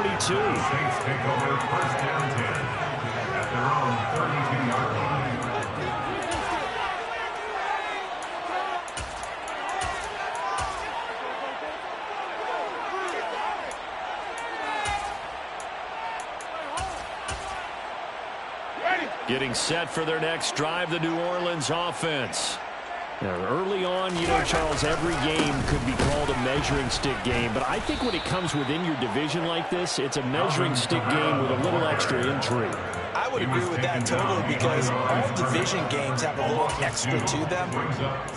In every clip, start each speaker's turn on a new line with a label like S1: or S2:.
S1: 32.
S2: Saints take over first down 10 at their own 32-yard line.
S1: Getting set for their next drive, the New Orleans offense. Now, early on, you know, Charles, every game could be called a measuring stick game, but I think when it comes within your division like this, it's a measuring stick game with a little extra intrigue.
S3: I would agree with that totally because all division games have a little extra to them.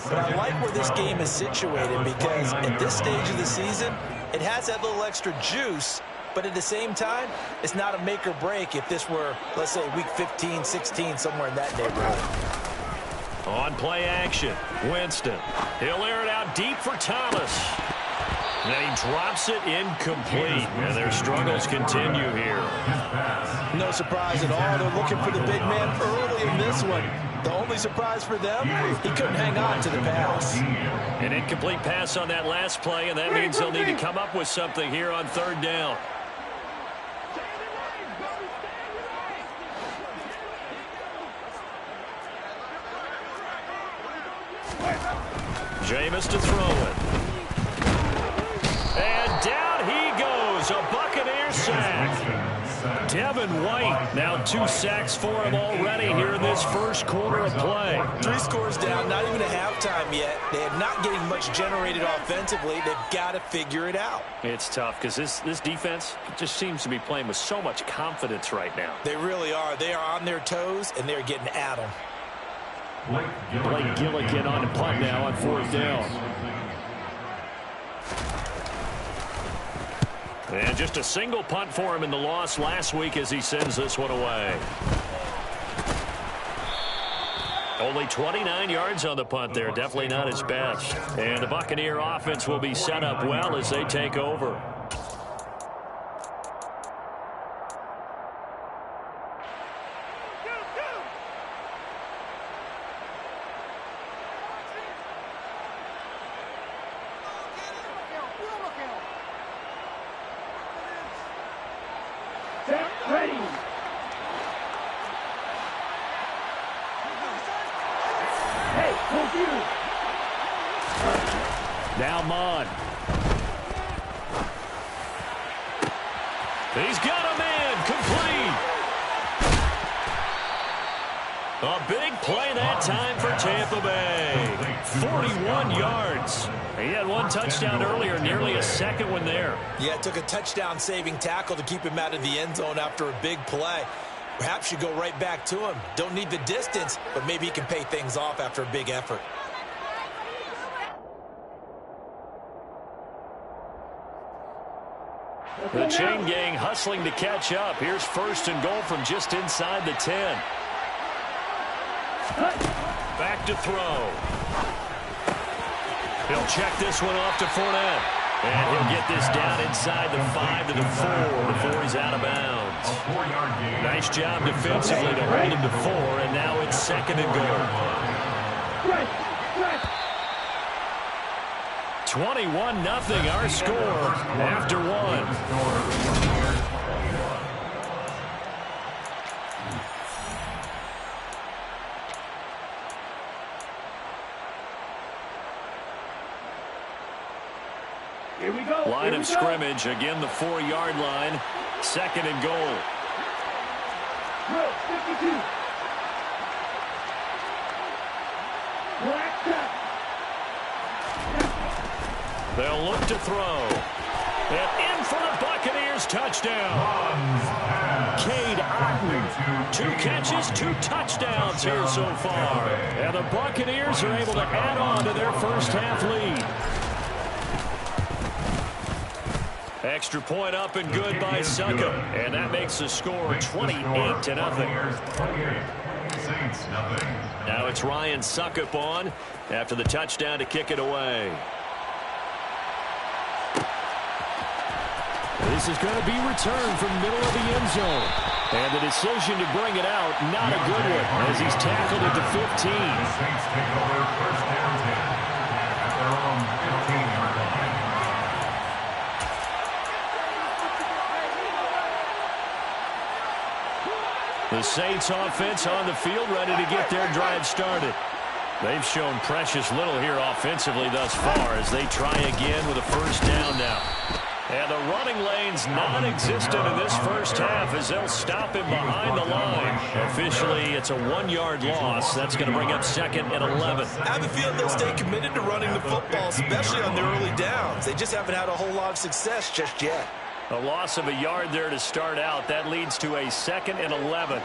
S3: But I like where this game is situated because at this stage of the season, it has that little extra juice. But at the same time, it's not a make or break if this were, let's say, week 15, 16, somewhere in that neighborhood.
S1: On play action, Winston. He'll air it out deep for Thomas. And he drops it incomplete. And their struggles continue here.
S3: No surprise at all. They're looking for the big man early in this one. The only surprise for them, he couldn't hang on to the pass.
S1: An incomplete pass on that last play, and that means they'll need to come up with something here on third down. Jameis to throw it. And down he goes. A Buccaneer sack. Devin White, now 2 sacks for him already here in this first quarter of play.
S3: 3 scores down, not even a halftime yet. They are not getting much generated offensively. They've got to figure it out.
S1: It's tough because this defense just seems to be playing with so much confidence right now.
S3: They really are. They are on their toes, and they're getting at them.
S1: Blake Gillikin on the punt now on fourth down. And just a single punt for him in the loss last week as he sends this one away. Only 29 yards on the punt there. Definitely not his best. And the Buccaneer offense will be set up well as they take over. Now Mond. He's got a man complete. A big play that time for Tampa Bay. 41 yards. He had 1 touchdown earlier, nearly a second one there.
S3: Yeah, it took a touchdown-saving tackle to keep him out of the end zone after a big play. Perhaps you go right back to him. Don't need the distance, but maybe he can pay things off after a big effort.
S1: The chain gang hustling to catch up. Here's first and goal from just inside the 10. Back to throw. He'll check this one off to Fournette. And he'll get this down inside the 5 to the 4 before he's out of bounds. Nice job defensively to hold him to 4, and now it's second and goal. 21-0 our score after 1.
S4: Here we go.
S1: Line of scrimmage, again the 4-yard line. Second and goal.
S4: 52.
S1: They'll look to throw. And in for the Buccaneers touchdown. Cade Otton. 2 catches, 2 touchdowns here so far. And the Buccaneers are able to add on to their first half lead. Extra point up and good by Succop. And that makes the score 28-0. Now it's Ryan Succop on after the touchdown to kick it away. This is going to be returned from middle of the end zone. And the decision to bring it out, not a good one, as he's tackled at the 15.
S2: The Saints take over first down 10 at their own 15-yard line.
S1: The Saints offense on the field, ready to get their drive started. They've shown precious little here offensively thus far as they try again with a first down now. And the running lane's non-existent in this first half as they'll stop him behind the line. Officially, it's a 1-yard loss. That's going to bring up 2nd and 11.
S3: I have a feeling they'll stay committed to running the football, especially on their early downs. They just haven't had a whole lot of success just yet.
S1: A loss of a yard there to start out. That leads to a 2nd and 11.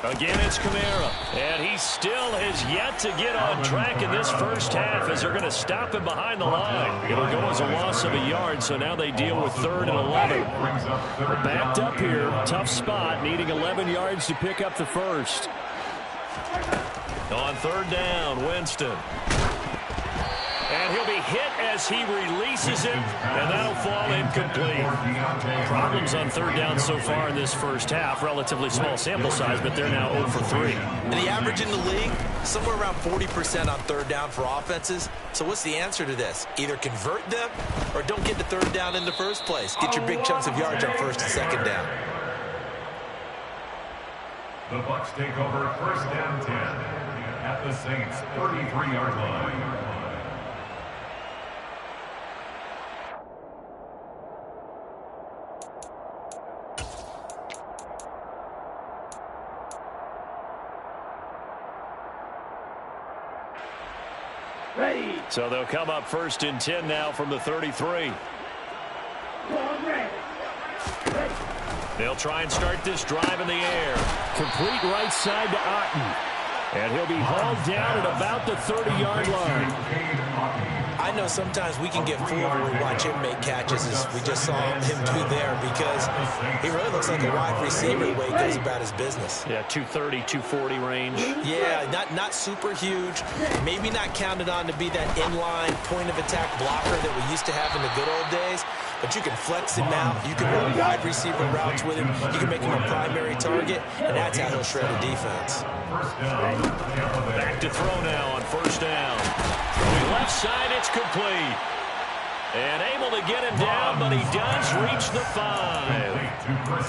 S1: Again, it's Kamara. And he still has yet to get on track in this first half as they're going to stop him behind the line. It'll go as a loss of a yard, so now they deal with 3rd and 11. We're backed up here. Tough spot, needing 11 yards to pick up the first. On 3rd down, Winston. And he'll be hit as he releases it, and that'll fall incomplete. Problems on 3rd down so far in this first half. Relatively small sample size, but they're now 0 for 3.
S3: And the average in the league, somewhere around 40% on 3rd down for offenses. So what's the answer to this? Either convert them or don't get to 3rd down in the first place. Get your big chunks of yards on 1st and 2nd down.
S2: The Bucs take over 1st and 10 at the Saints' 33-yard line.
S4: Ready.
S1: So they'll come up 1st and 10 now from the 33. They'll try and start this drive in the air. Complete right side to Otten. And he'll be hauled down at about the 30-yard line.
S3: I know sometimes we can get fooled when we watch him make catches, as we just saw him do there, because he really looks like a wide receiver the way he goes about his business.
S1: Yeah, 230, 240 range.
S3: Yeah, not super huge. Maybe not counted on to be that inline point-of-attack blocker that we used to have in the good old days, but you can flex him out. You can run wide receiver routes with him. You can make him a primary target, and that's how he'll shred a defense.
S1: Back to throw now on 1st down. Throwing left side, it's complete. And able to get him down, but he does reach the 5.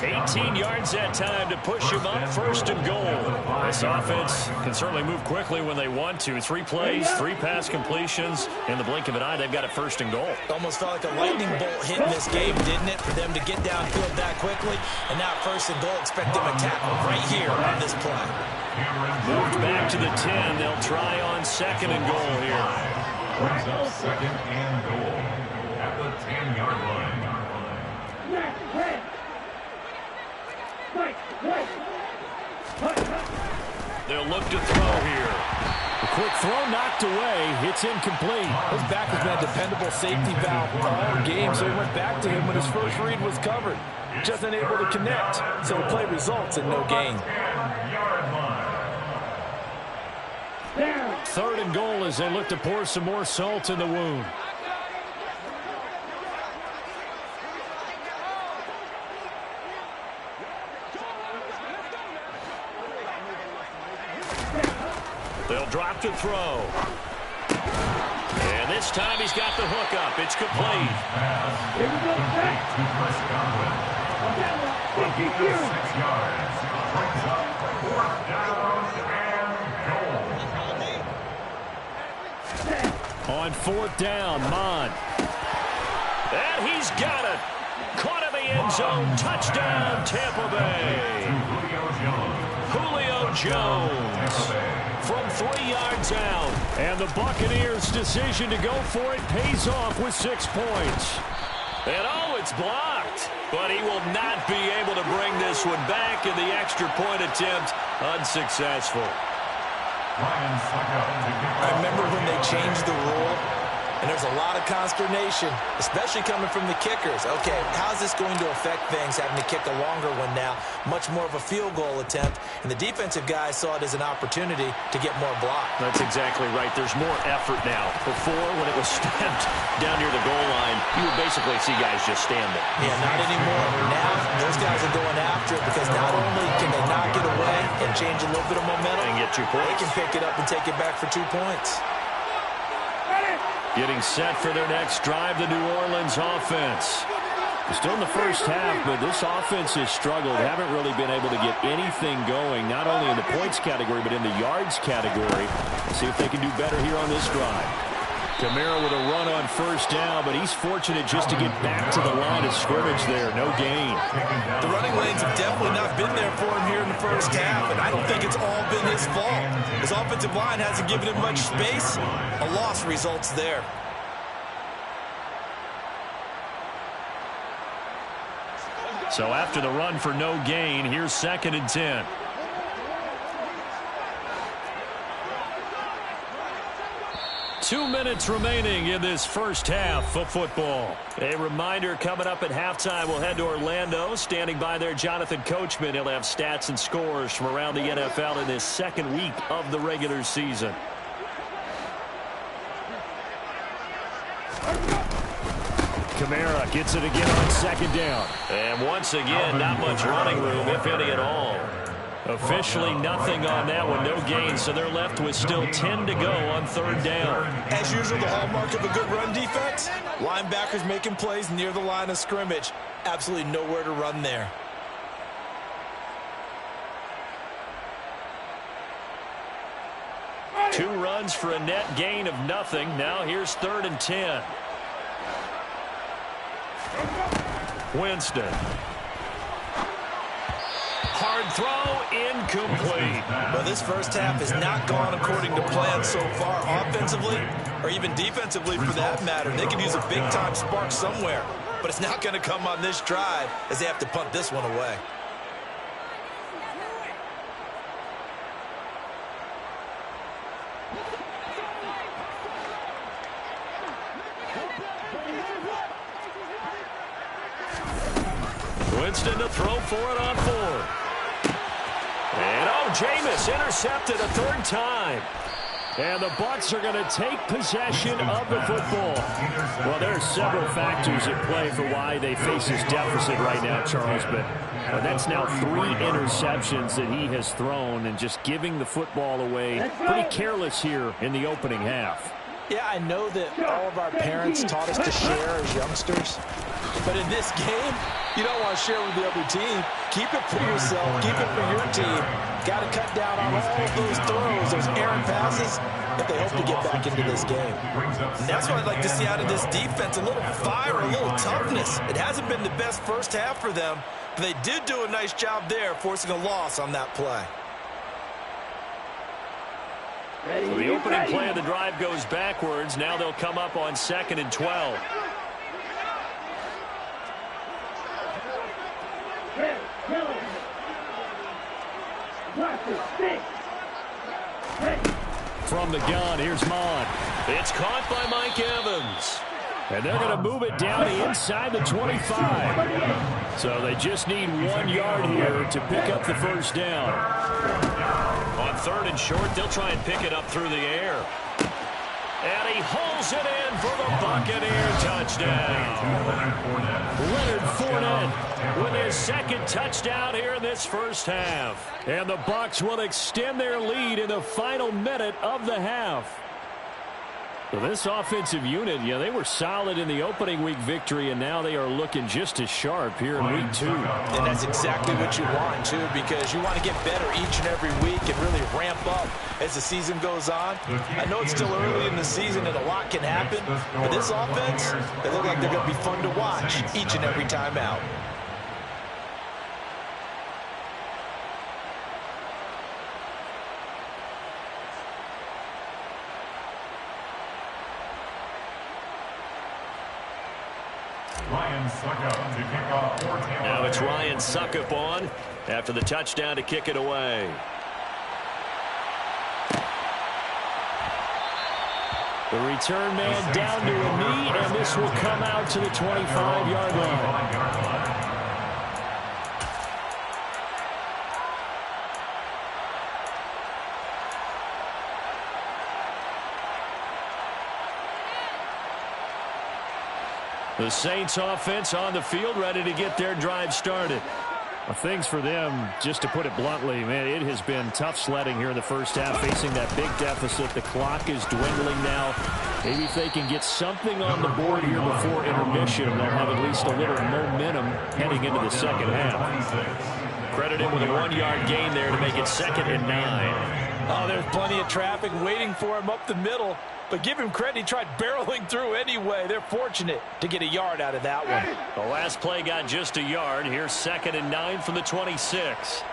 S1: 18 yards that time to push him up 1st and goal. This offense can certainly move quickly when they want to. 3 plays, 3 pass completions. In the blink of an eye, they've got it 1st and goal.
S3: Almost felt like a lightning bolt hit in this game, didn't it, for them to get downfield that quickly? And now 1st and goal, expect them to tackle right here on this play.
S1: Moved back to the 10. They'll try on 2nd and goal here.
S2: Brings up 2nd and goal at the 10-yard line.
S1: They'll look to throw here.
S5: A quick throw knocked away. It's incomplete. His back has been a dependable safety valve all game, so he went back to him when his first read was covered. Just unable to connect, so the play results in no gain.
S1: 3rd and goal as they look to pour some more salt in the wound. They'll drop to throw. And this time he's got the hook up. It's complete.
S4: Here we go.
S2: 6 yards. Brings up 4th down and goal.
S1: On 4th down, Mon. And he's got it. Caught in the end zone. Touchdown, Tampa Bay. Julio Jones from 3 yards out. And the Buccaneers' decision to go for it pays off with 6 points. And oh, it's blocked. But he will not be able to bring this one back, in the extra point attempt unsuccessful.
S3: I remember when they changed the rule, and there's a lot of consternation, especially coming from the kickers. Okay, how's this going to affect things, having to kick a longer one now, much more of a field goal attempt, and the defensive guys saw it as an opportunity to get more block.
S1: That's exactly right. There's more effort now. Before, when it was stamped down near the goal line, you would basically see guys just stand there.
S3: Yeah, not anymore. Now, those guys are going after it because not only can they knock it away and change a little bit of momentum,
S1: And get 2 points.
S3: they can pick it up and take it back for 2 points.
S1: Getting set for their next drive, the New Orleans offense. Still in the first half, but this offense has struggled. Haven't really been able to get anything going, not only in the points category, but in the yards category. See if they can do better here on this drive. Kamara with a run on first down, but he's fortunate just to get back to the line of scrimmage there. No gain.
S3: The running lanes have definitely not been there for him here in the first half, and I don't think it's all been his fault. His offensive line hasn't given him much space. A loss results there.
S1: So after the run for no gain, here's 2nd and 10. Two minutes remaining in this first half of football. A reminder, coming up at halftime, we'll head to Orlando. Standing by there, Jonathan Coachman. He'll have stats and scores from around the NFL in this second week of the regular season. Kamara gets it again on 2nd down. And once again, not much running room, if any at all. Officially nothing on that one, no gain, so they're left with still 10 to go on 3rd down.
S3: As usual, the hallmark of a good run defense, linebackers making plays near the line of scrimmage. Absolutely nowhere to run there.
S1: Two runs for a net gain of nothing. Now here's 3rd and 10. Winston. Hard throw, incomplete.
S3: Well, this first half has not gone according to plan so far, offensively or even defensively for that matter. They could use a big-time spark somewhere, but it's not going to come on this drive as they have to punt this one away.
S1: Winston to throw for it on 4th. And Jameis intercepted a 3rd time. And the Bucs are going to take possession of the football. Well, there are several factors at play for why they face this deficit right now, Charles. But that's now 3 interceptions that he has thrown, and just giving the football away pretty careless here in the opening half.
S3: Yeah, I know that all of our parents taught us to share as youngsters. But in this game, you don't want to share with the other team. Keep it for yourself. Keep it for your team. Got to cut down on all of those throws, those errant passes, if they hope to get back into this game. And that's what I'd like to see out of this defense, a little fire, a little toughness. It hasn't been the best first half for them, but they did do a nice job there, forcing a loss on that play.
S1: So the opening play of the drive goes backwards. Now they'll come up on 2nd and 12. From the gun, here's Mon. It's caught by Mike Evans. And they're going to move it down inside the 25. So they just need 1 yard here to pick up the first down. On 3rd and short, they'll try and pick it up through the air. And he holds it in for the Buccaneer touchdown. Leonard Fournette with his 2nd touchdown here in this first half. And the Bucs will extend their lead in the final minute of the half. So this offensive unit, they were solid in the opening week victory, and now they are looking just as sharp here in week 2.
S3: And that's exactly what you want, too, because you want to get better each and every week and really ramp up as the season goes on. I know it's still early in the season and a lot can happen, but this offense, they look like they're going to be fun to watch each and every time out.
S1: Now it's Ryan Suckup on after the touchdown to kick it away. The return man down to a knee, and this will come out to the 25-yard line. The Saints offense on the field, ready to get their drive started. Well, things for them, just to put it bluntly, man, it has been tough sledding here in the first half, facing that big deficit. The clock is dwindling now. Maybe if they can get something on the board here before intermission, they'll have at least a little momentum heading into the second half. Credit him with a 1-yard gain there to make it 2nd and 9.
S5: Oh, there's plenty of traffic waiting for him up the middle. But give him credit, he tried barreling through anyway. They're fortunate to get a yard out of that one.
S1: The last play got just a yard. Here's 2nd and 9 from the 26.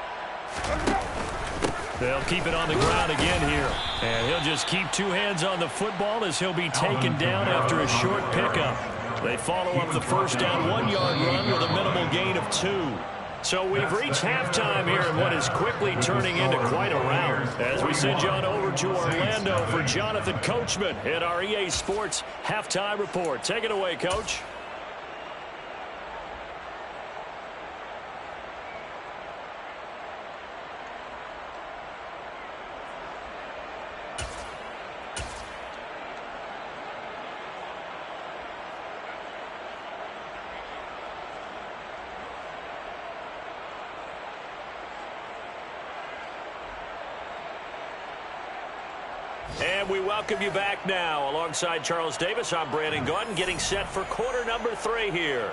S1: They'll keep it on the ground again here. And he'll just keep 2 hands on the football as he'll be taken down after a short pickup. They follow up the first down 1-yard run with a minimal gain of 2. So we've reached halftime here in what is quickly turning into quite a rout. As we send you on over to Orlando for Jonathan Coachman at our EA Sports Halftime Report. Take it away, Coach. And we welcome you back now. Alongside Charles Davis, I'm Brandon Gaudin, getting set for quarter number 3 here.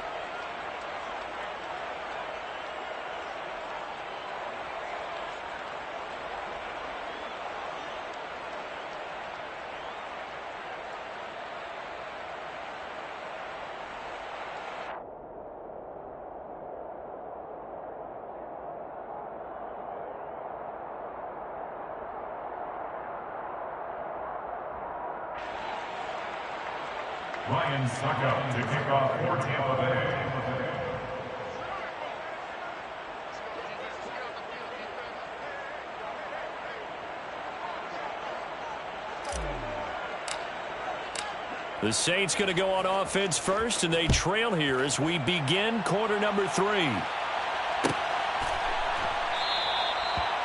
S2: Ryan Suckup to kick off for Tampa Bay.
S1: The Saints going to go on offense first, and they trail here as we begin quarter number 3.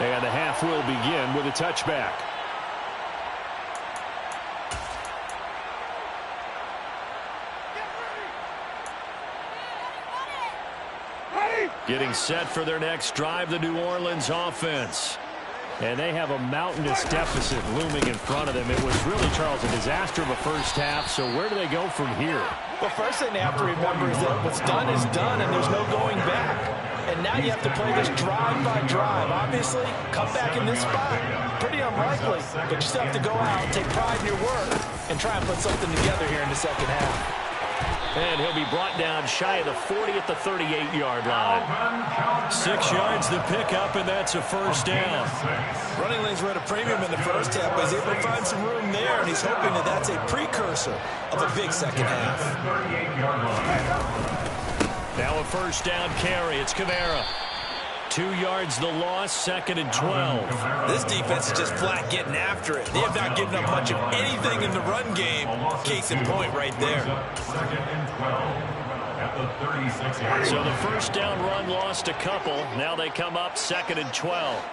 S1: And the half will begin with a touchback. Getting set for their next drive, the New Orleans offense. And they have a mountainous deficit looming in front of them. It was really, Charles, a disaster of a first half. So where do they go from here?
S5: The first thing they have to remember is that what's done is done, and there's no going back. And now you have to play this drive by drive. Obviously, come back in this spot. Pretty unlikely, but you still have to go out, take pride in your work, and try and put something together here in the second half.
S1: And he'll be brought down shy of the 40 at the 38-yard line. 6 yards the pickup, and that's a first down.
S5: Running lanes were at a premium in the first half, but he's able to find some room there, and he's hoping that that's a precursor of a big second half.
S1: Now a first down carry. It's Kamara. 2 yards the loss, 2nd and 12.
S5: This defense is just flat getting after it. They have not given up much of anything in the run game. Case in point right there.
S2: 2nd and 12 at the 36-yard line.
S1: So the first down run lost a couple. Now they come up 2nd and 12.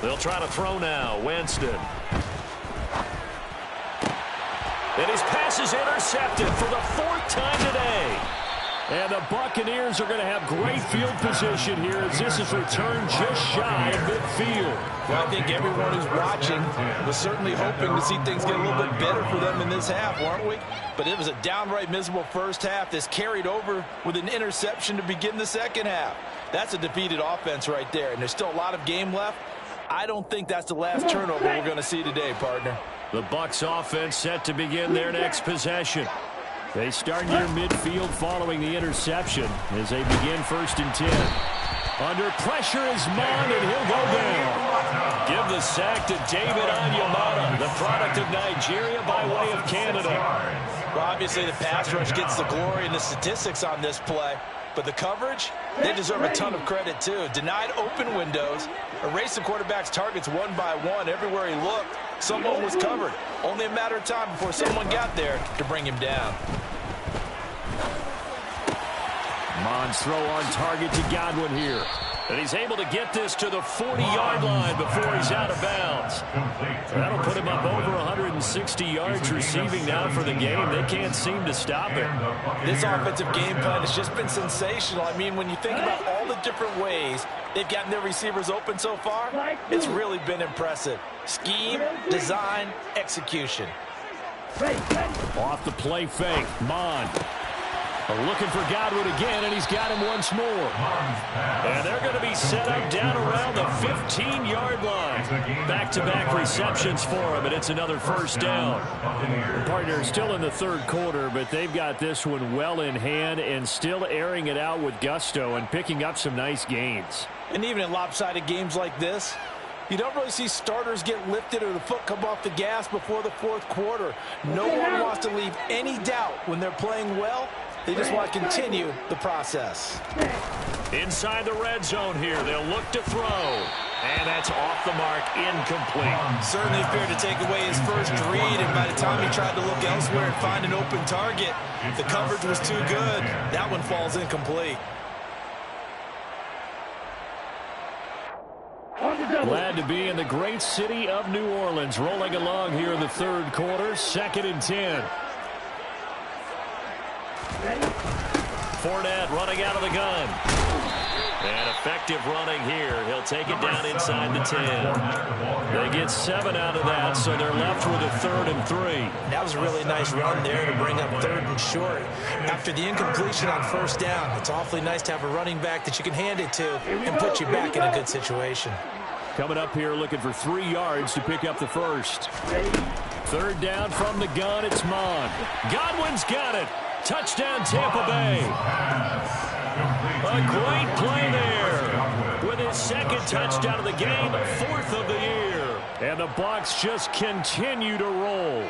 S1: They'll try to throw now. Winston. And his pass is intercepted for the 4th time today. And the Buccaneers are going to have great field position here as this is returned just shy of midfield.
S5: Well, I think everyone who's watching was certainly hoping to see things get a little bit better for them in this half, weren't we? But it was a downright miserable first half. This carried over with an interception to begin the second half. That's a defeated offense right there, and there's still a lot of game left. I don't think that's the last turnover we're going to see today, partner.
S1: The Bucs offense set to begin their next possession. They start near midfield following the interception as they begin 1st and 10. Under pressure is Mond, and he'll go down. Give the sack to David Onyemata, the product of Nigeria by way of Canada.
S5: Well, obviously the pass rush gets the glory and the statistics on this play. But the coverage, they deserve a ton of credit, too. Denied open windows, erased the quarterback's targets one by one. Everywhere he looked, someone was covered. Only a matter of time before someone got there to bring him down.
S1: Mond's throw on target to Godwin here. And he's able to get this to the 40-yard line before he's out of bounds. That'll put him up over 160 yards receiving now for the game. They can't seem to stop it.
S3: This offensive game plan has just been sensational. I mean, when you think about all the different ways they've gotten their receivers open so far, it's really been impressive. Scheme, design, execution.
S1: Off the play fake, Mon. Looking for Godwin again, and he's got him once more. And they're going to be set up down around the 15-yard line. Back-to-back receptions for him, and it's another first down. The partner still in the third quarter, but they've got this one well in hand and still airing it out with gusto and picking up some nice gains.
S3: And even in lopsided games like this, you don't really see starters get lifted or the foot come off the gas before the fourth quarter. No one wants to leave any doubt when they're playing well. They just want to continue the process.
S1: Inside the red zone here, they'll look to throw. And that's off the mark, incomplete.
S3: Certainly feared to take away his first read, and by the time he tried to look elsewhere and find an open target, the coverage was too good. That one falls incomplete.
S1: Glad to be in the great city of New Orleans, rolling along here in the third quarter, 2nd and 10. Fournette running out of the gun. And effective running here. He'll take it down inside the 10. They get 7 out of that, so they're left with a 3rd and 3.
S3: That was a really nice run there to bring up 3rd and short. After the incompletion on first down, it's awfully nice to have a running back that you can hand it to and put you back in a good situation.
S1: Coming up here looking for 3 yards to pick up the first. 3rd down from the gun, it's Mon. Godwin's got it. Touchdown, Tampa Bay. A great play there. With his 2nd touchdown of the game, 4th of the year. And the Bucs just continue to roll.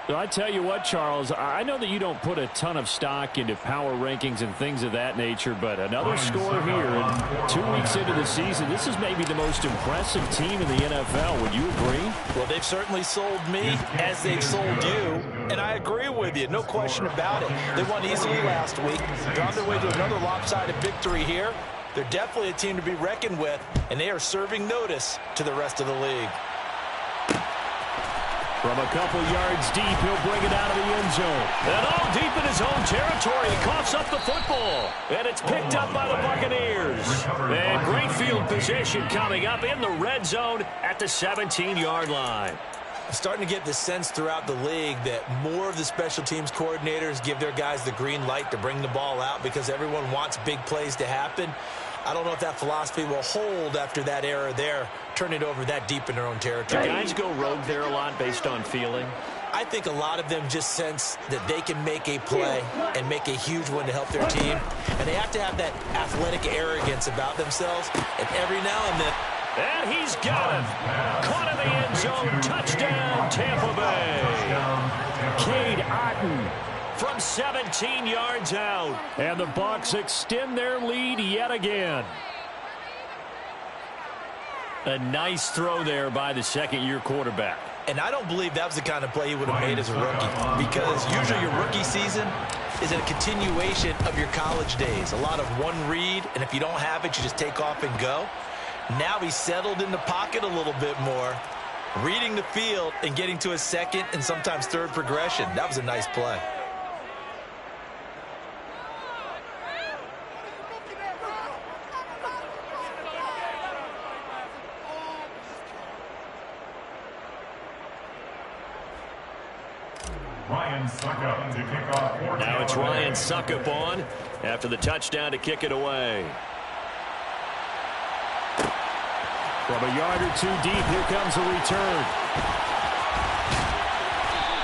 S1: So I tell you what, Charles, I know that you don't put a ton of stock into power rankings and things of that nature, but another score here, and 2 weeks into the season, this is maybe the most impressive team in the NFL. Would you agree?
S3: Well, they've certainly sold me as they've sold you, and I agree with you, no question about it. They won easily last week. They're on their way to another lopsided victory here. They're definitely a team to be reckoned with, and they are serving notice to the rest of the league.
S1: From a couple yards deep, he'll bring it out of the end zone. And all deep in his own territory, he coughs up the football. And it's picked up by the Buccaneers. And great field position coming up in the red zone at the 17-yard line.
S3: I'm starting to get the sense throughout the league that more of the special teams coordinators give their guys the green light to bring the ball out because everyone wants big plays to happen. I don't know if that philosophy will hold after that error there, turn it over that deep in their own territory.
S1: Do guys go rogue there a lot based on feeling?
S3: I think a lot of them just sense that they can make a play and make a huge one to help their team. And they have to have that athletic arrogance about themselves. And every now and then...
S1: And he's got it. Caught in the end zone. Touchdown, Tampa Bay. Cade Otton from 17 yards out. And the Bucs extend their lead yet again. A nice throw there by the second-year quarterback.
S3: And I don't believe that was the kind of play he would have made as a rookie. Because usually your rookie season is a continuation of your college days. A lot of one read, and if you don't have it, you just take off and go. Now he's settled in the pocket a little bit more, reading the field and getting to a second and sometimes third progression. That was a nice play.
S1: Now it's Ryan Suckup on after the touchdown to kick it away. From a yard or 2 deep, here comes a return.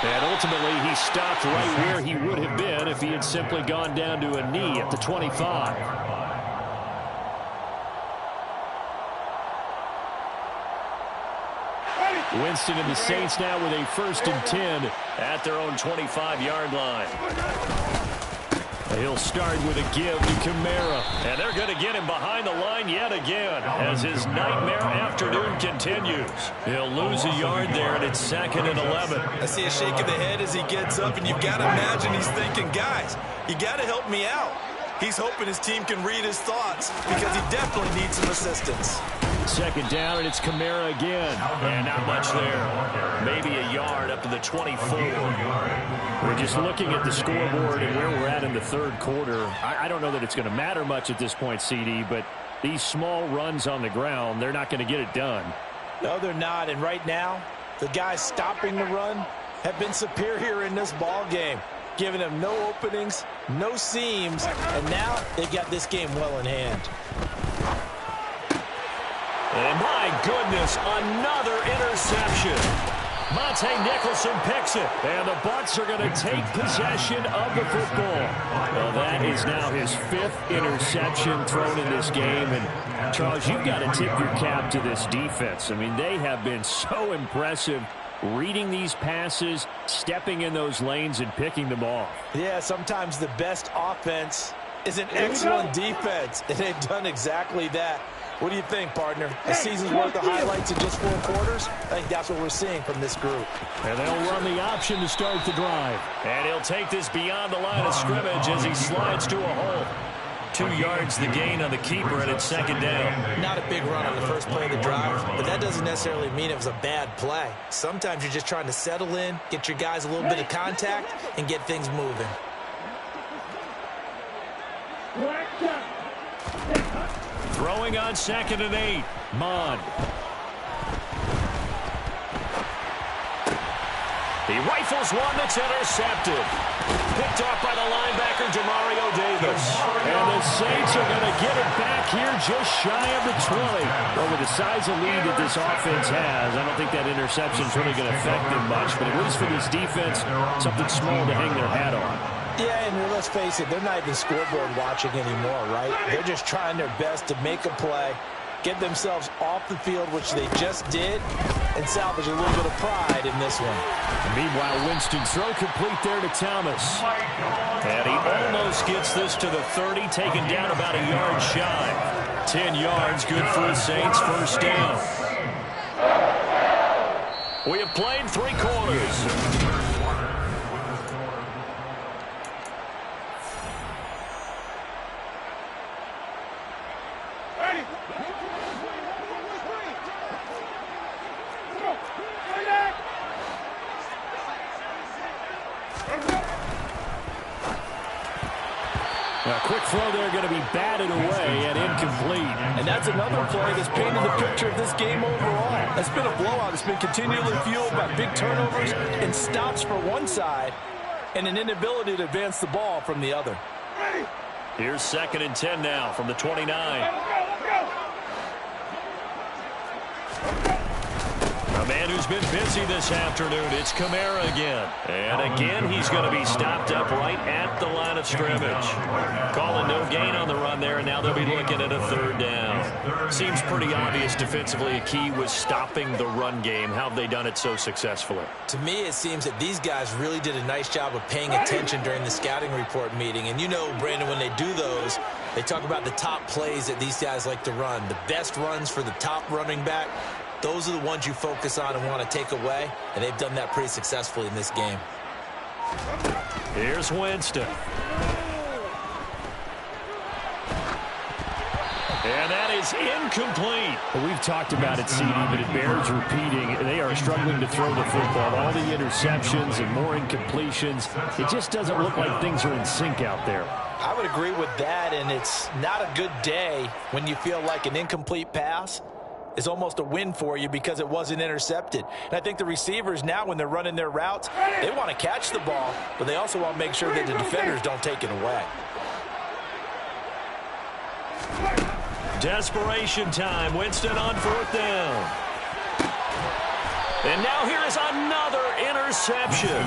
S1: And ultimately, he stopped right where he would have been if he had simply gone down to a knee at the 25. Winston and the Saints now with a 1st and 10 at their own 25-yard line. He'll start with a give to Kamara. And they're going to get him behind the line yet again as his nightmare afternoon continues. He'll lose a yard there, and it's 2nd and 11.
S3: I see a shake of the head as he gets up, and you've got to imagine he's thinking, guys, you got to help me out. He's hoping his team can read his thoughts because he definitely needs some assistance.
S1: Second down, and it's Kamara again. And not much there. Maybe a yard up to the 24. We're just looking at the scoreboard and where we're at in the third quarter. I don't know that it's going to matter much at this point, CD, but these small runs on the ground, they're not going to get it done.
S3: No, they're not. And right now, the guys stopping the run have been superior in this ball game, giving them no openings, no seams, and now they've got this game well in hand.
S1: And my goodness, another interception. Monte Nicholson picks it, and the Bucs are going to take possession of the football. Well, that is now his 5th interception thrown in this game. And, Charles, you've got to tip your cap to this defense. I mean, they have been so impressive reading these passes, stepping in those lanes, and picking them off.
S3: Yeah, sometimes the best offense is an excellent defense, and they've done exactly that. What do you think, partner? A season's worth of highlights in just 4 quarters? I think that's what we're seeing from this group.
S1: And they'll run the option to start the drive. And he'll take this beyond the line of scrimmage as he slides to a hole. 2 yards the gain on the keeper, and it's second down.
S3: Not a big run on the first play of the drive, but that doesn't necessarily mean it was a bad play. Sometimes you're just trying to settle in, get your guys a little bit of contact, and get things moving.
S1: Throwing on 2nd and 8. Mond. He rifles one that's intercepted. Picked off by the linebacker, Demario Davis. And the Saints are going to get it back here just shy of the 20. Well, with the size of lead that this offense has, I don't think that interception is really going to affect them much. But at least for this defense, something small to hang their hat on.
S3: Yeah, and let's face it, they're not even scoreboard watching anymore, right? They're just trying their best to make a play, get themselves off the field, which they just did, and salvage a little bit of pride in this one.
S1: Meanwhile, Winston throw complete there to Thomas. And he almost gets this to the 30, taken down about a yard shy. 10 yards, good for the Saints, first down. We have played 3 quarters. A quick throw there going to be batted away and incomplete.
S5: And that's another play that's painted the picture of this game overall. It's been a blowout. It's been continually fueled by big turnovers and stops for one side and an inability to advance the ball from the other.
S1: Here's 2nd and 10 now from the 29. A man who's been busy this afternoon, it's Kamara again. And again, he's going to be stopped up right at the line of scrimmage. Calling no gain on the run there, and now they'll be looking at a 3rd down. Seems pretty obvious defensively a key was stopping the run game. How have they done it so successfully?
S3: To me, it seems that these guys really did a nice job of paying attention during the scouting report meeting. And you know, Brandon, when they do those, they talk about the top plays that these guys like to run. The best runs for the top running back. Those are the ones you focus on and want to take away, and they've done that pretty successfully in this game.
S1: Here's Winston. And that is incomplete. Well, we've talked about it, CD, but it bears repeating. They are struggling to throw the football. All the interceptions and more incompletions. It just doesn't look like things are in sync out there.
S3: I would agree with that, and it's not a good day when you feel like an incomplete pass is almost a win for you because it wasn't intercepted. And I think the receivers now, when they're running their routes, they want to catch the ball, but they also want to make sure that the defenders don't take it away.
S1: Desperation time. Winston on 4th down. And now here is another interception.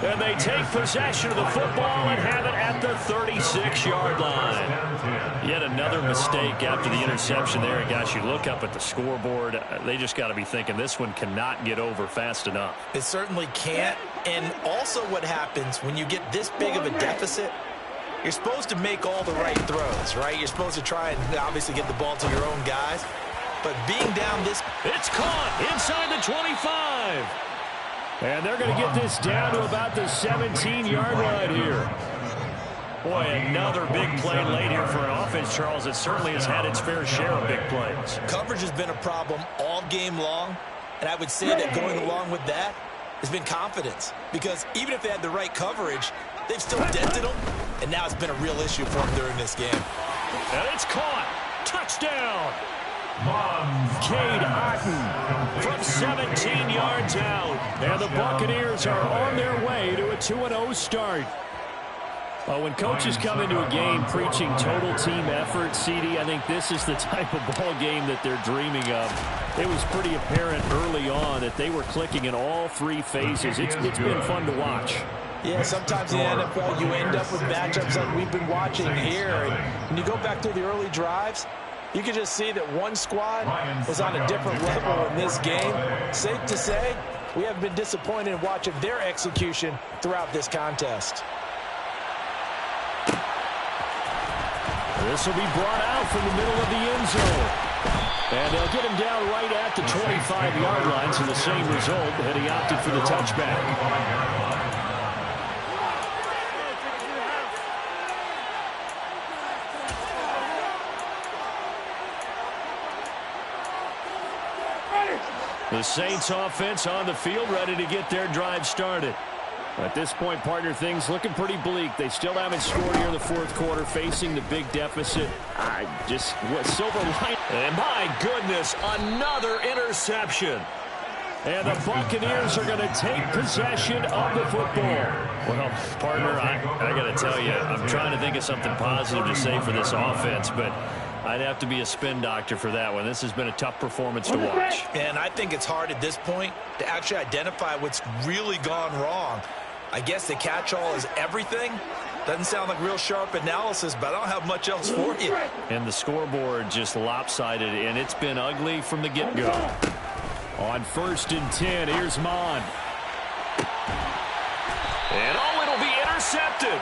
S1: And they take possession of the football and have it at the 36-yard line. Yet another mistake after the interception there. And gosh, you look up at the scoreboard, they just got to be thinking this one cannot get over fast enough.
S3: It certainly can't. And also what happens when you get this big of a deficit, you're supposed to make all the right throws, right? You're supposed to try and obviously get the ball to your own guys. But being down this...
S1: It's caught inside the 25. And they're going to get this down to about the 17-yard line here. Boy, another big play late here for an offense, Charles. It certainly has had its fair share of big plays.
S3: Coverage has been a problem all game long, and I would say that going along with that has been confidence. Because even if they had the right coverage, they've still dented them, and now it's been a real issue for them during this game.
S1: And it's caught. Touchdown. Cade Otton from 17 yards out. And the Buccaneers are on their way to a 2-0 start. Well, when coaches come into a game preaching total team effort, CD, I think this is the type of ball game that they're dreaming of. It was pretty apparent early on that they were clicking in all three phases. It's been fun to watch.
S3: Yeah, sometimes in the NFL you end up with matchups like we've been watching here. And when you go back to the early drives, you can just see that one squad was on a different level in this game. Safe to say, we haven't been disappointed in watching their execution throughout this contest.
S1: This will be brought out from the middle of the end zone. And they'll get him down right at the 25-yard line, so the same result, and he opted for the touchback. The Saints offense on the field, ready to get their drive started. At this point, partner, things looking pretty bleak. They still haven't scored here in the fourth quarter, facing the big deficit. Silver line. And my goodness, another interception. And the Buccaneers are going to take possession of the football. Well, partner, I got to tell you, I'm trying to think of something positive to say for this offense, but I'd have to be a spin doctor for that one. This has been a tough performance to watch.
S3: And I think it's hard at this point to actually identify what's really gone wrong. I guess the catch-all is everything. Doesn't sound like real sharp analysis, but I don't have much else for you.
S1: And the scoreboard just lopsided, and it's been ugly from the get-go. On 1st and 10, here's Mon. And it'll be intercepted.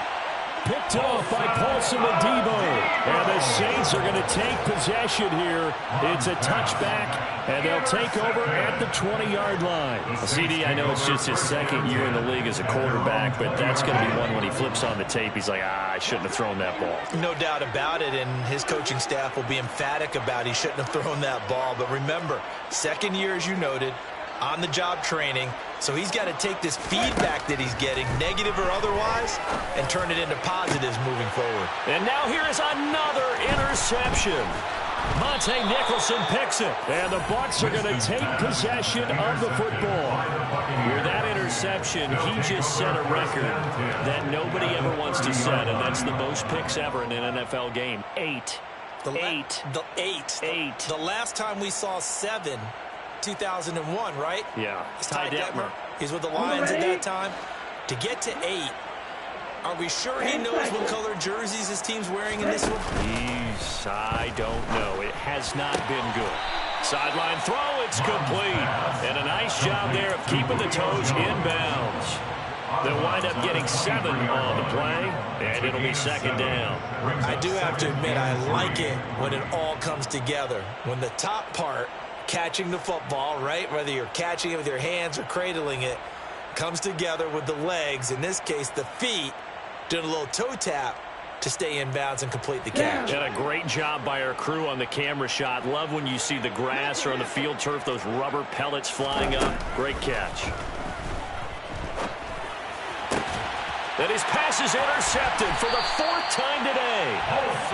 S1: Picked off by Paulson Adebo. And the Saints are going to take possession here. It's a touchback, and they'll take over at the 20-yard line. CD, I know it's just his second year in the league as a quarterback, but that's going to be one when he flips on the tape. He's like, I shouldn't have thrown that ball.
S3: No doubt about it, and his coaching staff will be emphatic about he shouldn't have thrown that ball. But remember, second year, as you noted, on-the-job training, so he's got to take this feedback that he's getting, negative or otherwise, and turn it into positives moving forward.
S1: And now here is another interception. Monte Nicholson picks it, and the Bucs are going to take possession of the football. With that interception, he just set a record that nobody ever wants to set, and that's the most picks ever in an NFL game. Eight.
S3: The last time we saw 7, 2001, right?
S1: Yeah.
S3: It's Ty Detmer. He's with the Lions at that time. To get to 8, are we sure he knows what color jerseys his team's wearing in this one?
S1: I don't know. It has not been good. Sideline throw, it's complete. And a nice job there of keeping the toes inbounds. They'll wind up getting 7 on the play, and it'll be 2nd down.
S3: I do have to admit, I like it when it all comes together. When the top part, catching the football, right, whether you're catching it with your hands or cradling it, comes together with the legs, in this case the feet, doing a little toe tap to stay in bounds and complete the catch.
S1: And a great job by our crew on the camera shot. Love when you see the grass or on the field turf, those rubber pellets flying up. Great catch. And his pass is intercepted for the 4th time today.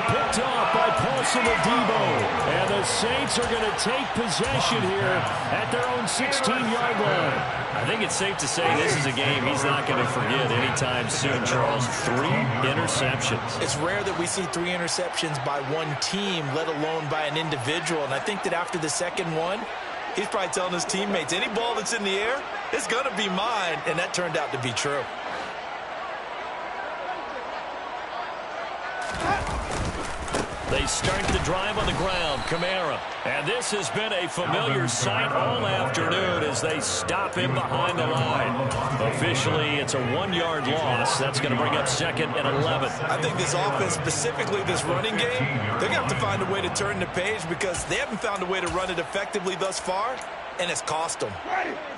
S1: Picked off by Paulson Adebo. And the Saints are going to take possession here at their own 16-yard line. I think it's safe to say this is a game he's not going to forget anytime soon, Charles. 3 interceptions.
S3: It's rare that we see 3 interceptions by one team, let alone by an individual. And I think that after the second one, he's probably telling his teammates, any ball that's in the air, it's going to be mine. And that turned out to be true.
S1: They start the drive on the ground. Kamara. And this has been a familiar sight all afternoon as they stop him behind the line. Officially, it's a 1-yard loss. That's going to bring up 2nd and 11.
S3: I think this offense, specifically this running game, they're going to have to find a way to turn the page because they haven't found a way to run it effectively thus far, and it's cost them.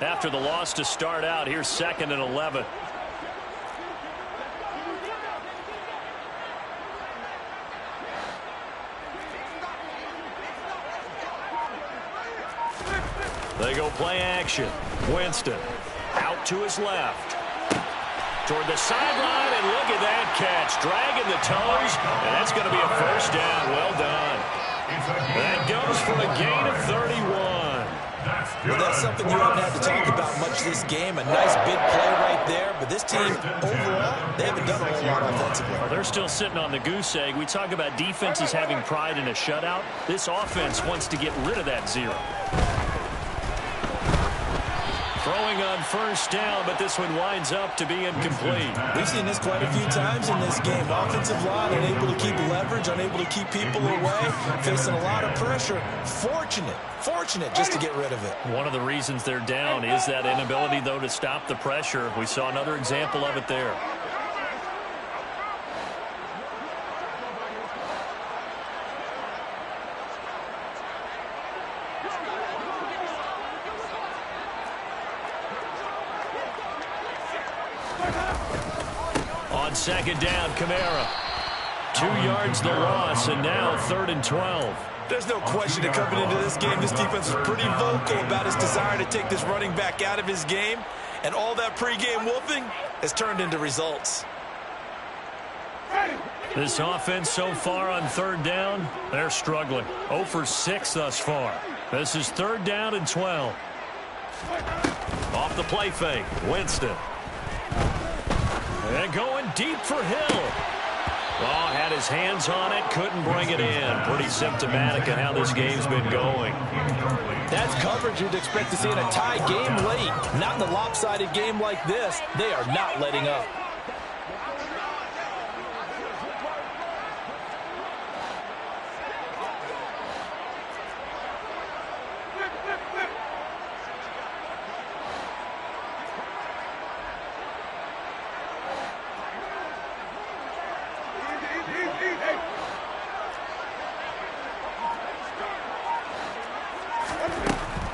S1: After the loss to start out, here's 2nd and 11. They go play action. Winston out to his left. Toward the sideline, and look at that catch. Dragging the toes, and that's going to be a first down. Well done. That goes for a gain of 31.
S3: Well, that's something you haven't had to talk about much this game. A nice big play right there. But this team, overall, they haven't done a whole lot offensively.
S1: Well, they're still sitting on the goose egg. We talk about defenses having pride in a shutout. This offense wants to get rid of that zero. Throwing on first down, but this one winds up to be incomplete.
S3: We've seen this quite a few times in this game. Offensive line unable to keep leverage, unable to keep people away, facing a lot of pressure. Fortunate just to get rid of it.
S1: One of the reasons they're down is that inability, though, to stop the pressure. We saw another example of it there. On second down, Kamara. 2 yards the loss, and now 3rd and 12.
S3: There's no question that coming into this game, this defense was pretty vocal about his desire to take this running back out of his game, and all that pregame wolfing has turned into results.
S1: This offense so far on 3rd down, they're struggling. 0 for 6 thus far. This is 3rd down and 12. Off the play fake, Winston. And going deep for Hill. Oh, had his hands on it, couldn't bring it in. Pretty symptomatic of how this game's been going.
S5: That's coverage you'd expect to see in a tie game late. Not in a lopsided game like this. They are not letting up.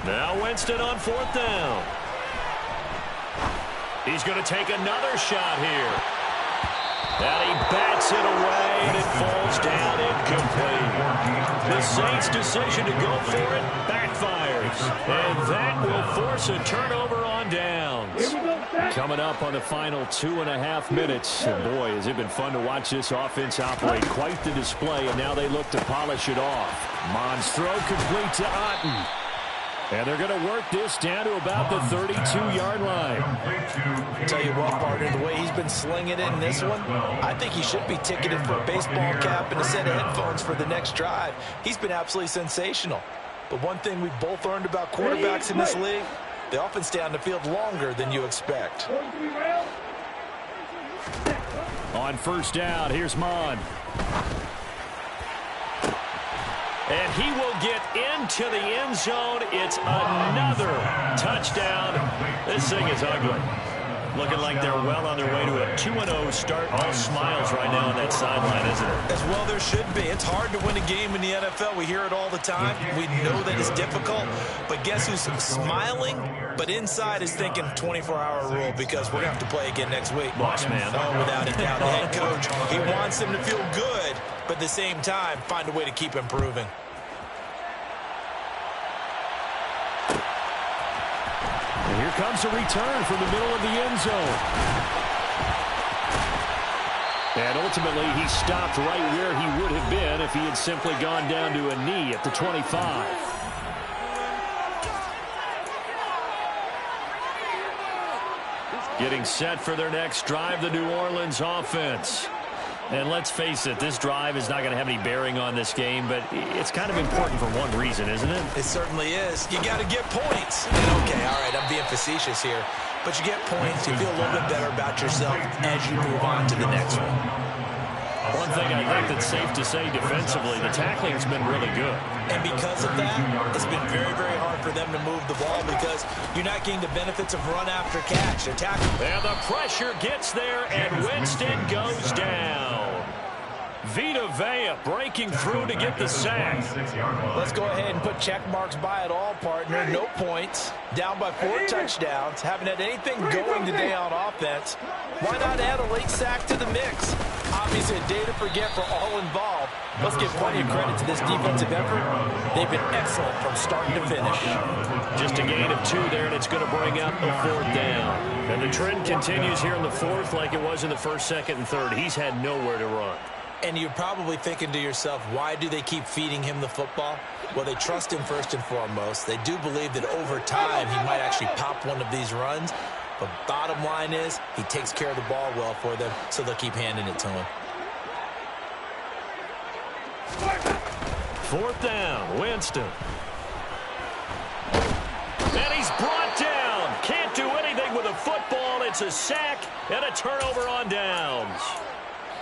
S1: Now Winston on 4th down. He's going to take another shot here. And he bats it away, and it falls down incomplete. The Saints' decision to go for it backfires. And that will force a turnover on downs. Coming up on the final 2.5 minutes. And boy, has it been fun to watch this offense operate. Quite the display, and now they look to polish it off. Mond's throw complete to Otten. And they're going to work this down to about the 32-yard line.
S3: Tell you what, partner, the way he's been slinging it in this one, I think he should be ticketed for a baseball cap and a set of headphones for the next drive. He's been absolutely sensational. But one thing we've both learned about quarterbacks in this league, they often stay on the field longer than you expect.
S1: On first down, here's Mon. And he will get into the end zone. It's another touchdown. This thing is ugly. Looking like they're well on their way to a 2-0 start. All smiles right now on that sideline, isn't it? As well there should be. It's hard to win a game in the NFL. We hear it all the time. We know that it's difficult. But guess who's smiling? But inside is thinking 24-hour rule because we're going to have to play again next week. Boss man.
S3: Oh, without a doubt. The head coach, he wants them to feel good, but at the same time, find a way to keep improving.
S1: And here comes a return from the middle of the end zone. And ultimately, he stopped right where he would have been if he had simply gone down to a knee at the 25. Getting set for their next drive, the New Orleans offense. And let's face it, this drive is not going to have any bearing on this game, but it's kind of important for one reason, isn't it?
S3: It certainly is. You got to get points. And okay, all right, I'm being facetious here, but you get points, you feel a little bit better about yourself as you move on to the next one.
S1: One thing I think that's safe to say defensively, the tackling has been really good.
S3: And because of that, it's been very, very hard for them to move the ball because you're not getting the benefits of run after catch. They're tackling.
S1: And the pressure gets there, and Winston goes down. Vita Vea breaking through to get the sack.
S3: Let's go ahead and put check marks by it all, partner. No points. Down by 4 touchdowns. Haven't had anything going today on offense. Why not add a late sack to the mix? Obviously a day to forget for all involved.
S5: Let's give plenty of credit to this defensive effort. They've been excellent from start to finish.
S1: Just a gain of 2 there, and it's going to bring up a 4th down. And the trend continues here in the 4th like it was in the 1st, 2nd, and 3rd. He's had nowhere to run.
S3: And you're probably thinking to yourself, why do they keep feeding him the football? Well, they trust him first and foremost. They do believe that over time he might actually pop one of these runs. But bottom line is he takes care of the ball well for them, so they'll keep handing it to him.
S1: 4th down, Winston. And he's brought down. Can't do anything with a football. It's a sack and a turnover on downs.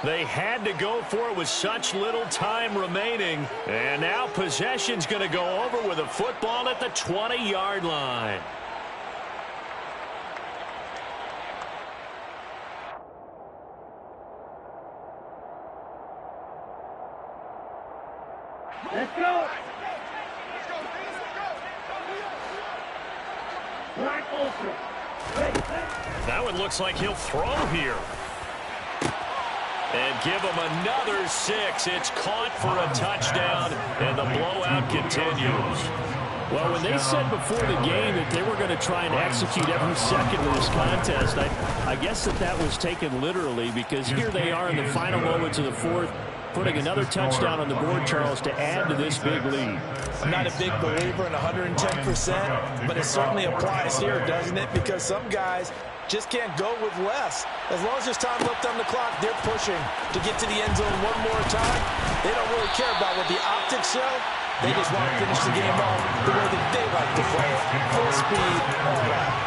S1: They had to go for it with such little time remaining. And now possession's going to go over with a football at the 20-yard line.
S4: Let's go. Black Ultra. Ready.
S1: That one looks like he'll throw here. And give him another 6. It's caught for a touchdown, and the blowout continues.
S6: Well, when they said before the game that they were going to try and execute every second of this contest, I guess that was taken literally, because here they are in the final moments of the 4th, putting another touchdown on the board, Charles, to add to this big lead.
S3: I'm not a big believer in 110%, but it certainly applies here, doesn't it? Because some guys just can't go with less. As long as there's time left on the clock, they're pushing to get to the end zone one more time. They don't really care about what the optics show. They just want to finish the game off the way that they like to play it. Full speed, all that.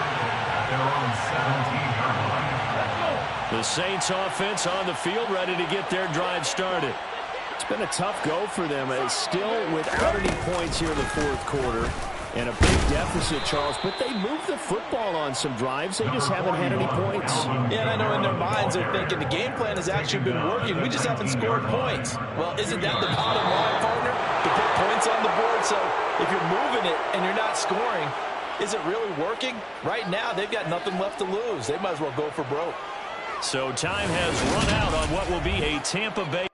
S1: The Saints offense on the field, ready to get their drive started.
S6: It's been a tough go for them. It's still without any points here in the 4th quarter. And a big deficit, Charles, but they moved the football on some drives. They just haven't had any points.
S3: Yeah, and I know in their minds they're thinking the game plan has actually been working. We just haven't scored points. Well, isn't that the bottom line, partner? To put points on the board. So if you're moving it and you're not scoring, is it really working? Right now, they've got nothing left to lose. They might as well go for broke.
S1: So time has run out on what will be a Tampa Bay.